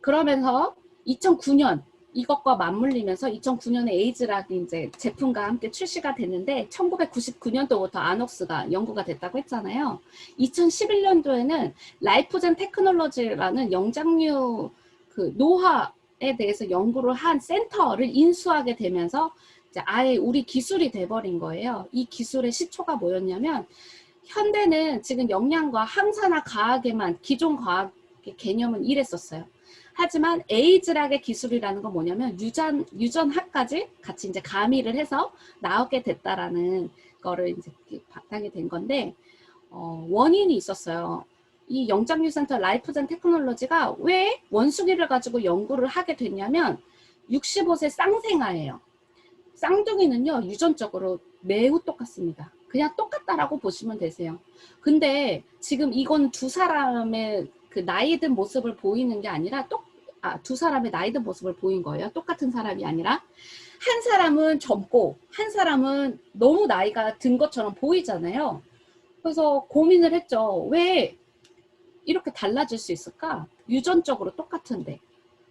그러면서 2009년 이것과 맞물리면서 2009년에 에이즈락이 이제 제품과 함께 출시가 됐는데, 1999년도부터 아녹스가 연구가 됐다고 했잖아요. 2011년도에는 라이프젠 테크놀로지라는 영장류 그 노화에 대해서 연구를 한 센터를 인수하게 되면서 이제 아예 우리 기술이 돼버린 거예요. 이 기술의 시초가 뭐였냐면, 현대는 지금 영양과 항산화 과학에만, 기존 과학의 개념은 이랬었어요. 하지만 에이즈락의 기술이라는 건 뭐냐면 유전학까지 같이 이제 가미를 해서 나오게 됐다라는 거를 이제 바탕이 된 건데, 원인이 있었어요. 이 영장류센터 라이프젠 테크놀로지가 왜 원숭이를 가지고 연구를 하게 됐냐면, 65세 쌍생아예요. 쌍둥이는요, 유전적으로 매우 똑같습니다. 그냥 똑같다라고 보시면 되세요. 근데 지금 이건 두 사람의 그 나이 든 모습을 보이는 게 아니라 두 사람의 나이 든 모습을 보인 거예요. 똑같은 사람이 아니라. 한 사람은 젊고 한 사람은 너무 나이가 든 것처럼 보이잖아요. 그래서 고민을 했죠. 왜 이렇게 달라질 수 있을까? 유전적으로 똑같은데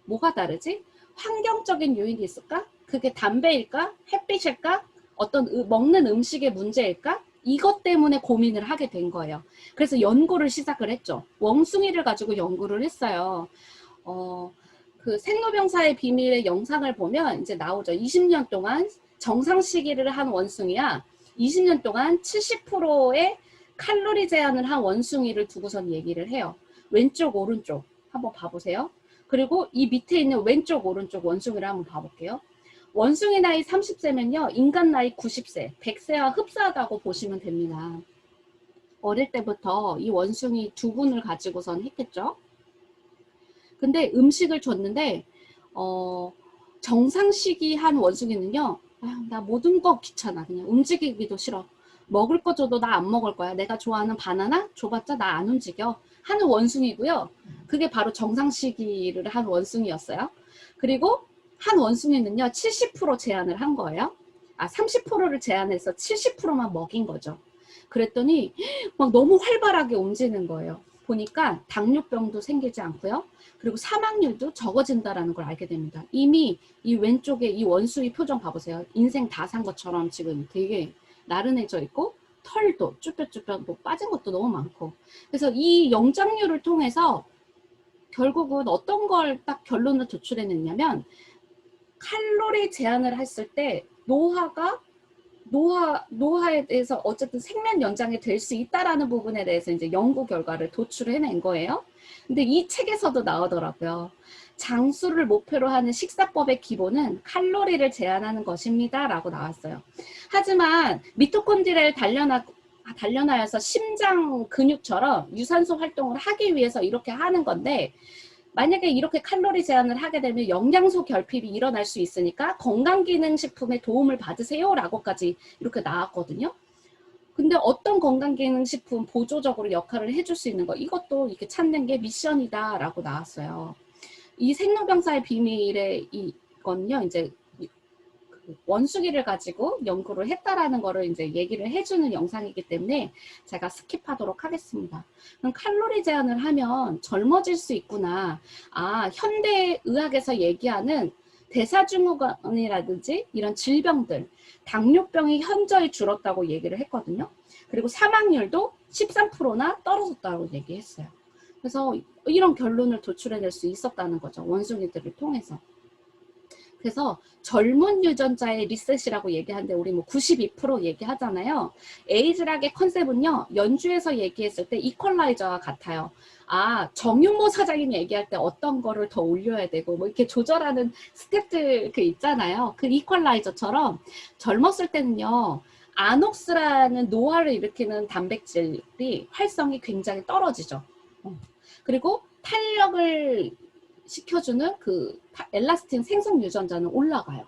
뭐가 다르지? 환경적인 요인이 있을까? 그게 담배일까? 햇빛일까? 어떤 먹는 음식의 문제일까? 이것 때문에 고민을 하게 된 거예요. 그래서 연구를 시작을 했죠. 원숭이를 가지고 연구를 했어요. 그 생로병사의 비밀의 영상을 보면 이제 나오죠. 20년 동안 정상 시기를 한 원숭이야, 20년 동안 70%의 칼로리 제한을 한 원숭이를 두고선 얘기를 해요. 왼쪽, 오른쪽 한번 봐보세요. 그리고 이 밑에 있는 왼쪽, 오른쪽 원숭이를 한번 봐볼게요. 원숭이 나이 30세면요, 인간 나이 90세, 100세와 흡사하다고 보시면 됩니다. 어릴 때부터 이 원숭이 두 분을 가지고선 했겠죠. 근데 음식을 줬는데 정상식이 한 원숭이는요, 나 모든 거 귀찮아, 그냥 움직이기도 싫어, 먹을 거 줘도 나 안 먹을 거야, 내가 좋아하는 바나나 줘봤자 나 안 움직여 하는 원숭이고요. 그게 바로 정상식이를 한 원숭이였어요. 그리고 한 원숭이는요, 70% 제한을 한 거예요. 30%를 제한해서 70%만 먹인 거죠. 그랬더니 막 너무 활발하게 움직이는 거예요. 보니까 당뇨병도 생기지 않고요. 그리고 사망률도 적어진다라는 걸 알게 됩니다. 이미 이 왼쪽에 이 원숭이 표정 봐보세요. 인생 다 산 것처럼 지금 되게 나른해져 있고, 털도 쭈뼛쭈뼛 뭐 빠진 것도 너무 많고. 그래서 이 영장류를 통해서 결국은 어떤 걸 딱 결론을 도출해냈냐면, 칼로리 제한을 했을 때 노화에 대해서 어쨌든 생명 연장이 될 수 있다라는 부분에 대해서 이제 연구 결과를 도출해낸 거예요. 근데 이 책에서도 나오더라고요. 장수를 목표로 하는 식사법의 기본은 칼로리를 제한하는 것입니다 라고 나왔어요. 하지만 미토콘드리아를 단련하여서 심장 근육처럼 유산소 활동을 하기 위해서 이렇게 하는 건데, 만약에 이렇게 칼로리 제한을 하게 되면 영양소 결핍이 일어날 수 있으니까 건강기능식품에 도움을 받으세요 라고까지 이렇게 나왔거든요. 근데 어떤 건강기능식품 보조적으로 역할을 해줄 수 있는 거, 이것도 이렇게 찾는 게 미션이다라고 나왔어요. 이 생로병사의 비밀의 이건요, 이제 그 원수기를 가지고 연구를 했다라는 거를 이제 얘기를 해주는 영상이기 때문에 제가 스킵하도록 하겠습니다. 그럼 칼로리 제한을 하면 젊어질 수 있구나. 아, 현대 의학에서 얘기하는 대사증후군이라든지 이런 질병들, 당뇨병이 현저히 줄었다고 얘기를 했거든요. 그리고 사망률도 13%나 떨어졌다고 얘기했어요. 그래서 이런 결론을 도출해낼 수 있었다는 거죠. 원숭이들을 통해서. 그래서 젊은 유전자의 리셋이라고 얘기하는데 우리 뭐 92% 얘기하잖아요. 에이즈락의 컨셉은요. 연주에서 얘기했을 때 이퀄라이저와 같아요. 아, 정윤모 사장님 얘기할 때 어떤 거를 더 올려야 되고 뭐 이렇게 조절하는 스텝들 그 있잖아요. 그 이퀄라이저처럼 젊었을 때는요. 아녹스라는 노화를 일으키는 단백질이 활성이 굉장히 떨어지죠. 그리고 탄력을 시켜주는 그 엘라스틴 생성 유전자는 올라가요.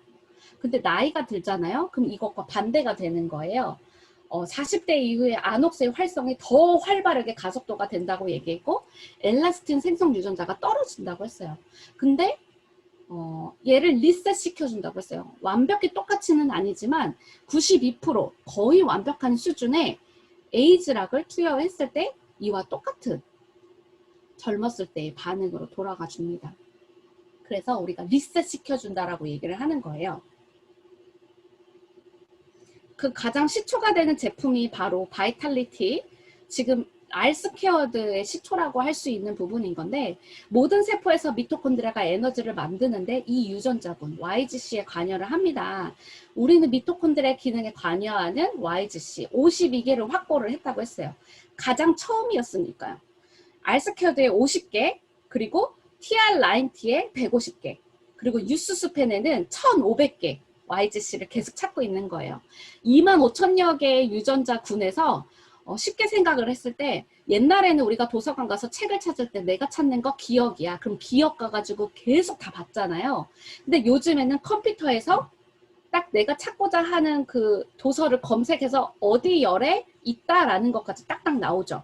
근데 나이가 들잖아요. 그럼 이것과 반대가 되는 거예요. 40대 이후에 아녹스의 활성이 더 활발하게 가속도가 된다고 얘기했고 엘라스틴 생성 유전자가 떨어진다고 했어요. 근데 얘를 리셋 시켜준다고 했어요. 완벽히 똑같이는 아니지만 92% 거의 완벽한 수준의 에이즈락을 투여했을 때 이와 똑같은 젊었을 때의 반응으로 돌아가 줍니다. 그래서 우리가 리셋 시켜준다라고 얘기를 하는 거예요. 그 가장 시초가 되는 제품이 바로 바이탈리티, 지금 알스케어드의 시초라고 할 수 있는 부분인 건데 모든 세포에서 미토콘드리아가 에너지를 만드는데 이 유전자분 YGC에 관여를 합니다. 우리는 미토콘드리아 기능에 관여하는 YGC 52개를 확보를 했다고 했어요. 가장 처음이었으니까요. 알스케어드에 50개, 그리고 TR9T에 150개, 그리고 유스스펜에는 1,500개 YGC를 계속 찾고 있는 거예요. 25,000여 개의 유전자 군에서 쉽게 생각을 했을 때 옛날에는 우리가 도서관 가서 책을 찾을 때 내가 찾는 거 기억이야. 그럼 기억 가가지고 계속 다 봤잖아요. 근데 요즘에는 컴퓨터에서 딱 내가 찾고자 하는 그 도서를 검색해서 어디 열에 있다라는 것까지 딱딱 나오죠.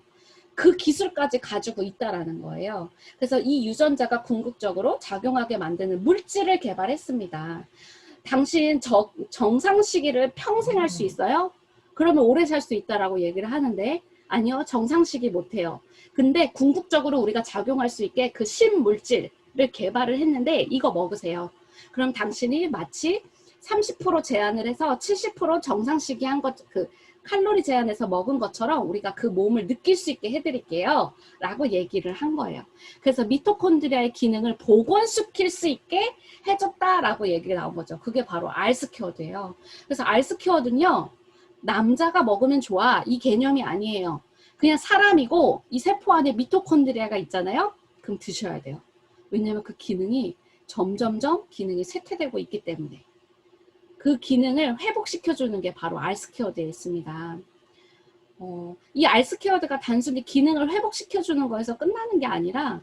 그 기술까지 가지고 있다라는 거예요. 그래서 이 유전자가 궁극적으로 작용하게 만드는 물질을 개발했습니다. 당신 정상 시기를 평생 할 수 있어요? 그러면 오래 살 수 있다라고 얘기를 하는데 아니요, 정상 시기 못해요. 근데 궁극적으로 우리가 작용할 수 있게 그 신물질을 개발을 했는데 이거 먹으세요. 그럼 당신이 마치 30% 제한을 해서 70% 정상 시기 한 것, 그 칼로리 제한해서 먹은 것처럼 우리가 그 몸을 느낄 수 있게 해드릴게요 라고 얘기를 한 거예요. 그래서 미토콘드리아의 기능을 복원시킬 수 있게 해줬다라고 얘기가 나온 거죠. 그게 바로 알스퀘어드예요. 그래서 알스퀘어드는요, 남자가 먹으면 좋아 이 개념이 아니에요. 그냥 사람이고 이 세포 안에 미토콘드리아가 있잖아요. 그럼 드셔야 돼요. 왜냐하면 그 기능이 점점점 기능이 쇠퇴되고 있기 때문에. 그 기능을 회복시켜주는 게 바로 알스퀘어드에 있습니다. 이 알스퀘어드가 단순히 기능을 회복시켜주는 거에서 끝나는 게 아니라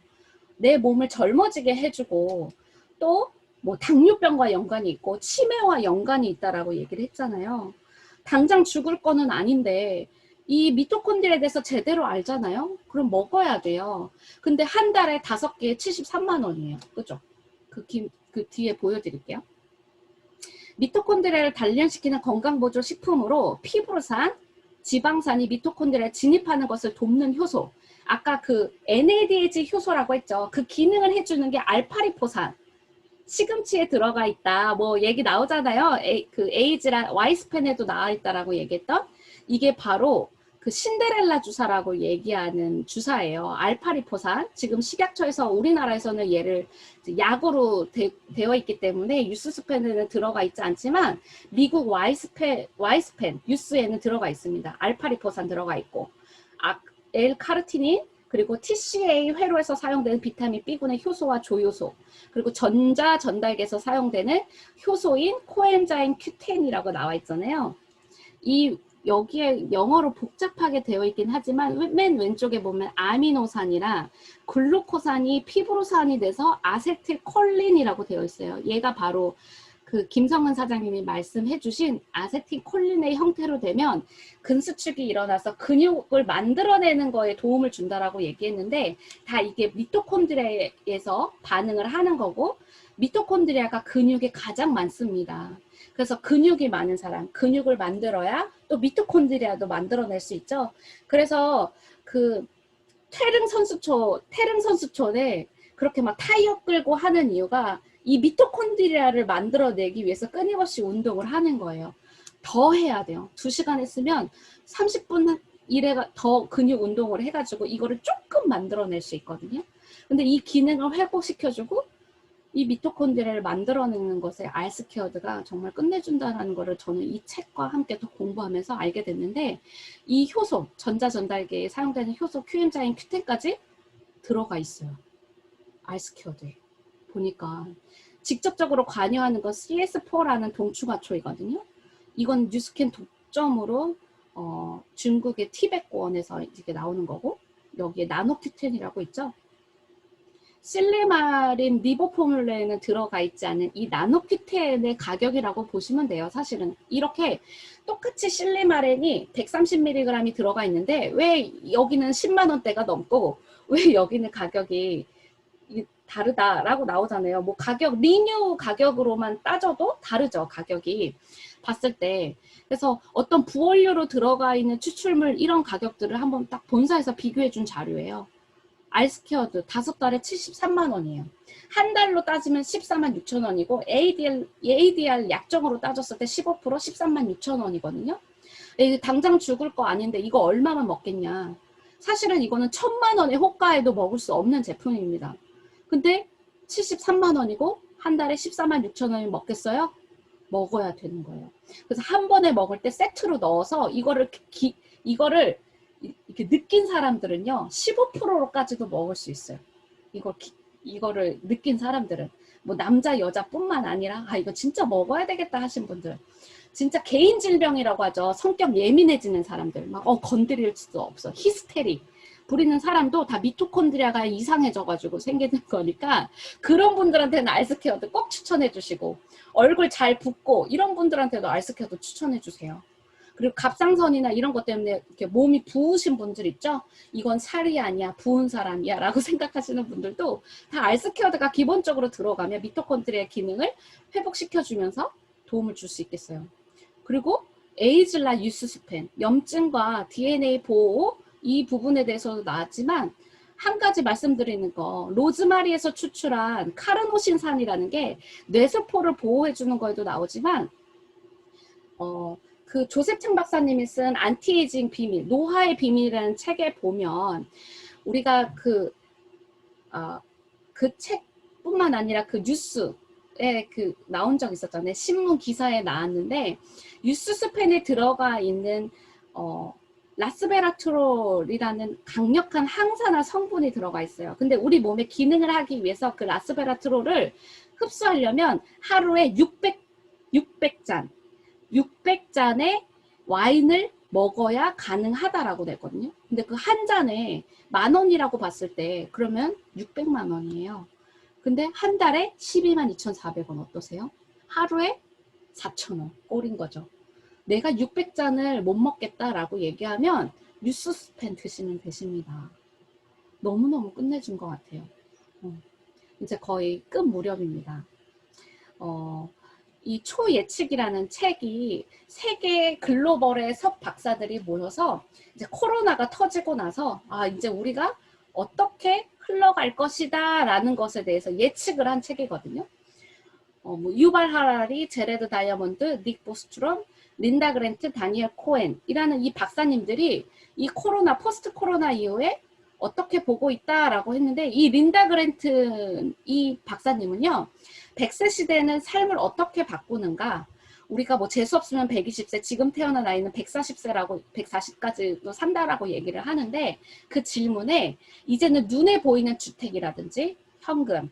내 몸을 젊어지게 해주고 또 뭐 당뇨병과 연관이 있고 치매와 연관이 있다라고 얘기를 했잖아요. 당장 죽을 거는 아닌데 이 미토콘드리아에 대해서 제대로 알잖아요. 그럼 먹어야 돼요. 근데 한 달에 5개에 73만 원이에요. 그죠? 그 뒤에 보여드릴게요. 미토콘드리아를 단련시키는 건강보조 식품으로 피브로산, 지방산이 미토콘드리아에 진입하는 것을 돕는 효소. 아까 그 NADH 효소라고 했죠. 그 기능을 해주는 게 알파리포산. 시금치에 들어가 있다. 뭐 얘기 나오잖아요. 그 에이즈랑 와이스펜에도 나와 있다라고 얘기했던 이게 바로 그 신데렐라 주사라고 얘기하는 주사예요. 알파리포산. 지금 식약처에서 우리나라에서는 얘를 약으로 되어 있기 때문에 유스스펜에는 들어가 있지 않지만 미국 와이스펜 유스에는 들어가 있습니다. 알파리포산 들어가 있고 L카르티닌 그리고 TCA 회로에서 사용되는 비타민 B군의 효소와 조효소, 그리고 전자 전달계에서 사용되는 효소인 코엔자임 Q10이라고 나와 있잖아요. 여기에 영어로 복잡하게 되어 있긴 하지만 맨 왼쪽에 보면 아미노산이랑 글루코산이 피브로산이 돼서 아세틸콜린이라고 되어 있어요. 얘가 바로 그 김성은 사장님이 말씀해주신 아세틸콜린의 형태로 되면 근수축이 일어나서 근육을 만들어내는 거에 도움을 준다라고 얘기했는데 다 이게 미토콘드리아에서 반응을 하는 거고 미토콘드리아가 근육에 가장 많습니다. 그래서 근육이 많은 사람, 근육을 만들어야 또 미토콘드리아도 만들어낼 수 있죠. 그래서 그 태릉 선수촌에 그렇게 막 타이어 끌고 하는 이유가 이 미토콘드리아를 만들어내기 위해서 끊임없이 운동을 하는 거예요. 더 해야 돼요. 2시간 했으면 30분 이래가 더 근육 운동을 해가지고 이거를 조금 만들어낼 수 있거든요. 근데 이 기능을 회복시켜주고 이 미토콘드리아를 만들어내는 것에 알스케어드가 정말 끝내준다는 거를 저는 이 책과 함께 또 공부하면서 알게 됐는데 이 효소, 전자전달계에 사용되는 효소 Q엔자임 Q10까지 들어가 있어요. 알스케어드에. 보니까 직접적으로 관여하는 건 CS4라는 동충하초이거든요. 이건 뉴스캔 독점으로 중국의 티벳권에서 이게 나오는 거고 여기에 나노큐텐이라고 있죠. 실리마린 리보포뮬레에는 들어가 있지 않은 이 나노큐텐의 가격이라고 보시면 돼요. 사실은 이렇게 똑같이 실리마린이 130mg이 들어가 있는데 왜 여기는 10만 원대가 넘고 왜 여기는 가격이 다르다라고 나오잖아요. 뭐 가격, 리뉴 가격으로만 따져도 다르죠. 가격이 봤을 때. 그래서 어떤 부원료로 들어가 있는 추출물 이런 가격들을 한번 딱 본사에서 비교해 준 자료예요. 알스케어드 5달에 73만 원이에요. 한 달로 따지면 14만 6천 원이고 ADR 약정으로 따졌을 때 15% 13만 6천 원이거든요. 당장 죽을 거 아닌데 이거 얼마만 먹겠냐. 사실은 이거는 1,000만 원의 호가에도 먹을 수 없는 제품입니다. 근데 73만 원이고 한 달에 14만 6천 원이 먹겠어요? 먹어야 되는 거예요. 그래서 한 번에 먹을 때 세트로 넣어서 이거를 이렇게 느낀 사람들은요 15%로까지도 먹을 수 있어요. 이거를 느낀 사람들은 뭐 남자 여자뿐만 아니라 이거 진짜 먹어야 되겠다 하신 분들, 진짜 개인 질병이라고 하죠. 성격 예민해지는 사람들, 막 건드릴 수도 없어, 히스테리 부리는 사람도 다 미토콘드리아가 이상해져가지고 생기는 거니까 그런 분들한테는 알스케어도 꼭 추천해 주시고, 얼굴 잘 붓고 이런 분들한테도 알스케어도 추천해 주세요. 그리고 갑상선이나 이런 것 때문에 이렇게 몸이 부으신 분들 있죠? 이건 살이 아니야, 부은 사람이야 라고 생각하시는 분들도 다 알스케어드가 기본적으로 들어가면 미토콘드리아 기능을 회복시켜주면서 도움을 줄 수 있겠어요. 그리고 에이즐라 유스스펜, 염증과 DNA 보호 이 부분에 대해서도 나왔지만 한 가지 말씀드리는 거, 로즈마리에서 추출한 카르노신산이라는 게 뇌세포를 보호해주는 거에도 나오지만 그 조셉 청 박사님이 쓴 안티에이징 비밀, 노화의 비밀이라는 책에 보면 우리가 그 책뿐만 아니라 그 뉴스에 나온 적 있었잖아요. 신문 기사에 나왔는데 유스스펜에 들어가 있는 라스베라트롤이라는 강력한 항산화 성분이 들어가 있어요. 근데 우리 몸에 기능을 하기 위해서 그 라스베라트롤을 흡수하려면 하루에 600잔의 와인을 먹어야 가능하다라고 됐거든요. 근데 그 한 잔에 10,000원이라고 봤을 때 그러면 600만 원이에요. 근데 한 달에 122,400원 어떠세요? 하루에 4,000원 꼴인 거죠. 내가 600잔을 못 먹겠다라고 얘기하면 뉴스스펜 드시면 되십니다. 너무너무 끝내준 것 같아요. 이제 거의 끝 무렵입니다. 이 초예측이라는 책이 세계 글로벌의 섭 박사들이 모여서 이제 코로나가 터지고 나서 이제 우리가 어떻게 흘러갈 것이다 라는 것에 대해서 예측을 한 책이거든요. 유발 하라리, 제레드 다이아몬드, 닉 보스트롬, 린다 그랜트, 다니엘 코엔이라는 이 박사님들이 이 코로나, 포스트 코로나 이후에 어떻게 보고 있다라고 했는데, 이 린다 그랜트 이 박사님은요, 100세 시대는 삶을 어떻게 바꾸는가, 우리가 뭐 재수 없으면 120세, 지금 태어난 아이는 140세라고 140까지도 산다라고 얘기를 하는데, 그 질문에 이제는 눈에 보이는 주택이라든지 현금,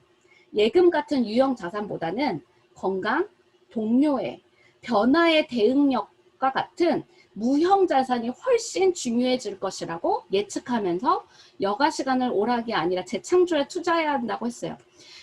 예금 같은 유형 자산보다는 건강, 동료애, 변화의 대응력 시간과 같은 무형 자산이 훨씬 중요해질 것이라고 예측하면서 여가 시간을 오락이 아니라 재창조에 투자해야 한다고 했어요.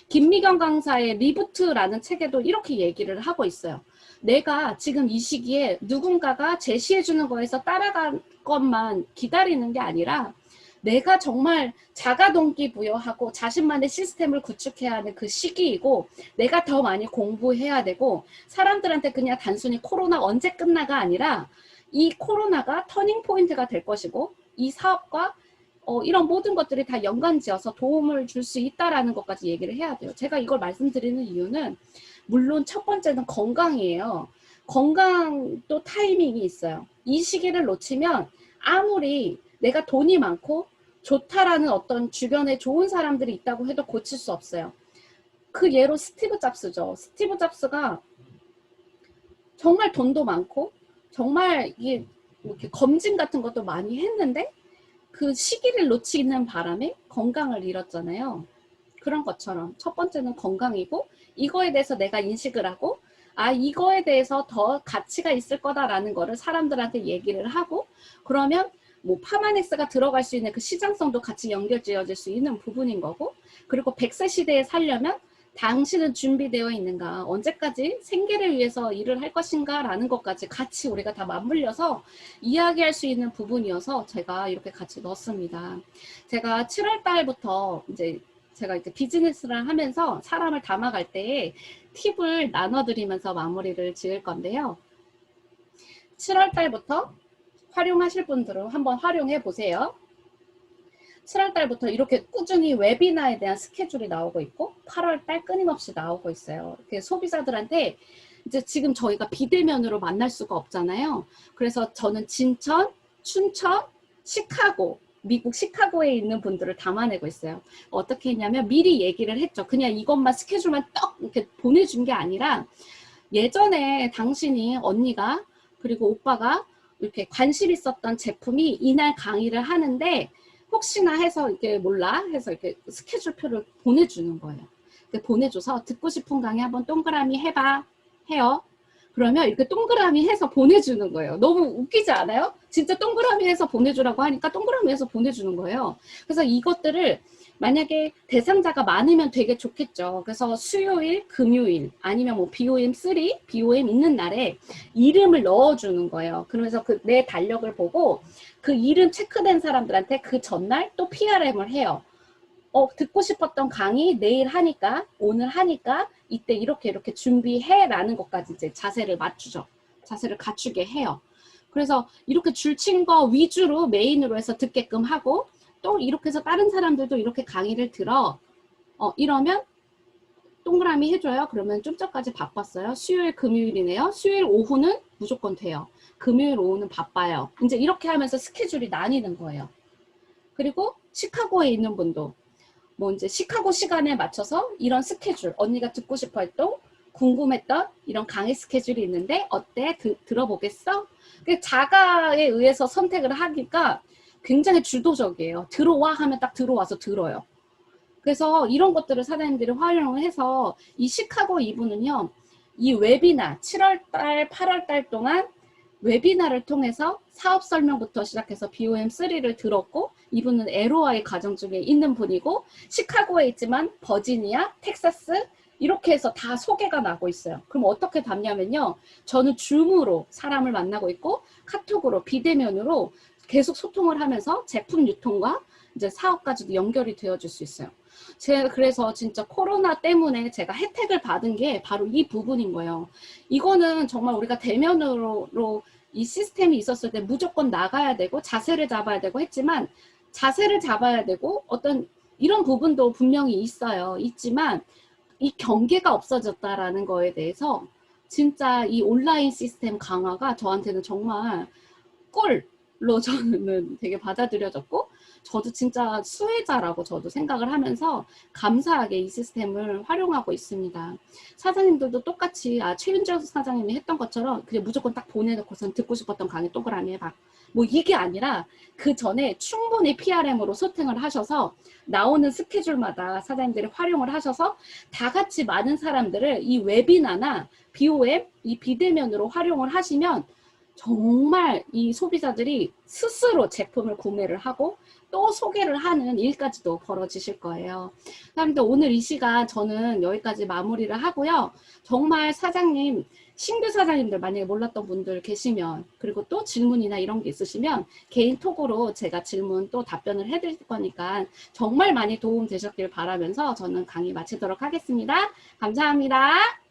김미경 강사의 리부트라는 책에도 이렇게 얘기를 하고 있어요. 내가 지금 이 시기에 누군가가 제시해주는 거에서 따라갈 것만 기다리는 게 아니라 내가 정말 자가 동기부여하고 자신만의 시스템을 구축해야 하는 그 시기이고, 내가 더 많이 공부해야 되고, 사람들한테 그냥 단순히 코로나 언제 끝나가 아니라 이 코로나가 터닝 포인트가 될 것이고, 이 사업과 이런 모든 것들이 다 연관지어서 도움을 줄 수 있다라는 것까지 얘기를 해야 돼요. 제가 이걸 말씀드리는 이유는 물론 첫 번째는 건강이에요. 건강도 타이밍이 있어요. 이 시기를 놓치면 아무리 내가 돈이 많고 좋다라는 어떤 주변에 좋은 사람들이 있다고 해도 고칠 수 없어요. 그 예로 스티브 잡스죠. 스티브 잡스가 정말 돈도 많고 정말 이게 이렇게 검진 같은 것도 많이 했는데 그 시기를 놓치는 바람에 건강을 잃었잖아요. 그런 것처럼 첫 번째는 건강이고, 이거에 대해서 내가 인식을 하고, 아, 이거에 대해서 더 가치가 있을 거다라는 거를 사람들한테 얘기를 하고, 그러면 뭐 파마넥스가 들어갈 수 있는 그 시장성도 같이 연결지어질 수 있는 부분인 거고, 그리고 100세 시대에 살려면 당신은 준비되어 있는가, 언제까지 생계를 위해서 일을 할 것인가 라는 것까지 같이 우리가 다 맞물려서 이야기할 수 있는 부분이어서 제가 이렇게 같이 넣었습니다. 제가 7월 달부터 이제 제가 이제 비즈니스를 하면서 사람을 담아갈 때에 팁을 나눠드리면서 마무리를 지을 건데요. 7월 달부터 활용하실 분들은 한번 활용해 보세요. 7월 달부터 이렇게 꾸준히 웨비나에 대한 스케줄이 나오고 있고 8월 달 끊임없이 나오고 있어요. 소비자들한테 이제 지금 저희가 비대면으로 만날 수가 없잖아요. 그래서 저는 진천, 춘천, 시카고, 미국 시카고에 있는 분들을 담아내고 있어요. 어떻게 했냐면 미리 얘기를 했죠. 그냥 이것만 스케줄만 떡 이렇게 보내준 게 아니라 예전에 당신이 언니가 그리고 오빠가 이렇게 관심 있었던 제품이 이날 강의를 하는데 혹시나 해서 이렇게 몰라 해서 이렇게 스케줄표를 보내주는 거예요. 보내줘서 듣고 싶은 강의 한번 동그라미 해봐 해요. 그러면 이렇게 동그라미 해서 보내주는 거예요. 너무 웃기지 않아요? 진짜 동그라미 해서 보내주라고 하니까 동그라미 해서 보내주는 거예요. 그래서 이것들을 만약에 대상자가 많으면 되게 좋겠죠. 그래서 수요일, 금요일 아니면 뭐 BOM3, BOM 있는 날에 이름을 넣어주는 거예요. 그러면서 그 내 달력을 보고 그 이름 체크된 사람들한테 그 전날 또 PRM을 해요. 듣고 싶었던 강의 내일 하니까, 오늘 하니까 이때 이렇게 준비해 라는 것까지 이제 자세를 맞추죠. 자세를 갖추게 해요. 그래서 이렇게 줄친 거 위주로 메인으로 해서 듣게끔 하고, 또 이렇게 해서 다른 사람들도 이렇게 강의를 들어. 이러면 동그라미 해줘요. 그러면 좀 전까지 바빴어요. 수요일, 금요일이네요. 수요일 오후는 무조건 돼요. 금요일 오후는 바빠요. 이제 이렇게 하면서 스케줄이 나뉘는 거예요. 그리고 시카고에 있는 분도 뭐 이제 시카고 시간에 맞춰서 이런 스케줄, 언니가 듣고 싶어 했던 궁금했던 이런 강의 스케줄이 있는데 어때? 들어보겠어? 자가에 의해서 선택을 하니까 굉장히 주도적이에요. 들어와 하면 딱 들어와서 들어요. 그래서 이런 것들을 사장님들이 활용을 해서 이 시카고 이분은요, 이 웨비나 7월 달, 8월 달 동안 웨비나를 통해서 사업 설명부터 시작해서 BOM3를 들었고, 이분은 LOI 과정 중에 있는 분이고, 시카고에 있지만 버지니아, 텍사스 이렇게 해서 다 소개가 나고 있어요. 그럼 어떻게 담냐면요, 저는 줌으로 사람을 만나고 있고 카톡으로 비대면으로 계속 소통을 하면서 제품 유통과 이제 사업까지도 연결이 되어줄 수 있어요. 제가 그래서 진짜 코로나 때문에 제가 혜택을 받은 게 바로 이 부분인 거예요. 이거는 정말 우리가 대면으로 이 시스템이 있었을 때 무조건 나가야 되고 자세를 잡아야 되고 했지만, 자세를 잡아야 되고 어떤 이런 부분도 분명히 있어요. 있지만 이 경계가 없어졌다라는 거에 대해서 진짜 이 온라인 시스템 강화가 저한테는 정말 꿀로 저는 되게 받아들여졌고, 저도 진짜 수혜자라고 저도 생각을 하면서 감사하게 이 시스템을 활용하고 있습니다. 사장님들도 똑같이 최윤정 사장님이 했던 것처럼 그냥 무조건 딱 보내놓고선 듣고 싶었던 강의 동그라미 해봐. 뭐 이게 아니라 그 전에 충분히 PRM으로 소통을 하셔서 나오는 스케줄마다 사장님들이 활용을 하셔서 다 같이 많은 사람들을 이 웨비나나 BOM, 이 비대면으로 활용을 하시면 정말 이 소비자들이 스스로 제품을 구매를 하고 또 소개를 하는 일까지도 벌어지실 거예요. 사람들 오늘 이 시간 저는 여기까지 마무리를 하고요. 정말 사장님, 신규 사장님들 만약에 몰랐던 분들 계시면 그리고 또 질문이나 이런 게 있으시면 개인 톡으로 제가 질문 또 답변을 해드릴 거니까 정말 많이 도움 되셨길 바라면서 저는 강의 마치도록 하겠습니다. 감사합니다.